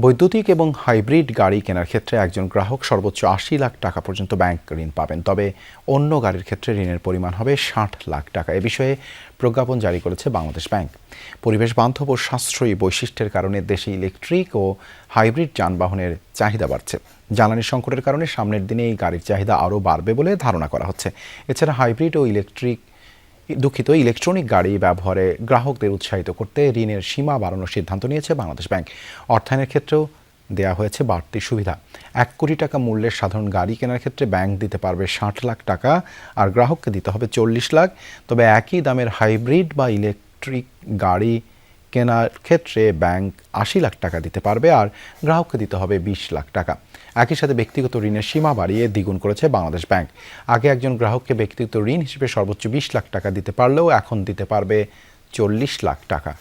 বৈদ্যুতিক এবং হাইব্রিড গাড়ি কেনার ক্ষেত্রে একজন গ্রাহক সর্বোচ্চ ৮০ লাখ টাকা পর্যন্ত ব্যাংক ঋণ পাবেন। তবে অন্য গাড়ির ক্ষেত্রে ঋণের পরিমাণ হবে ৬০ লাখ টাকা। এ বিষয়ে প্রজ্ঞাপন জারি করেছে বাংলাদেশ ব্যাংক। পরিবেশ বান্ধব ও সাশ্রয়ী বৈশিষ্ট্যের কারণে দেশে ইলেকট্রিক ও হাইব্রিড যানবাহনের চাহিদা বাড়ছে। জ্বালানি সংকটের কারণে সামনের দিনে এই গাড়ির চাহিদা আরও বাড়বে বলে ধারণা করা হচ্ছে। এছাড়া হাইব্রিড ও ইলেকট্রনিক গাড়ি ব্যবহারে গ্রাহকদের উৎসাহিত করতে ঋণের সীমা বাড়ানোর সিদ্ধান্ত নিয়েছে বাংলাদেশ ব্যাংক। অর্থায়নের ক্ষেত্রেও দেয়া হয়েছে বাড়তি সুবিধা। ১ কোটি টাকা মূল্যের সাধারণ গাড়ি কেনার ক্ষেত্রে ব্যাংক দিতে পারবে ৬০ লাখ টাকা আর গ্রাহককে দিতে হবে ৪০ লাখ। তবে একই দামের হাইব্রিড বা ইলেকট্রিক গাড়ি কেনার ক্ষেত্রে ব্যাংক ৮০ লাখ টাকা দিতে পারবে আর গ্রাহককে দিতে হবে ২০ লাখ টাকা। একই সাথে ব্যক্তিগত ঋণের সীমা বাড়িয়ে দ্বিগুণ করেছে বাংলাদেশ ব্যাংক। আগে একজন গ্রাহককে ব্যক্তিগত ঋণ হিসেবে সর্বোচ্চ ২০ লাখ টাকা দিতে পারলেও এখন দিতে পারবে ৪০ লাখ টাকা।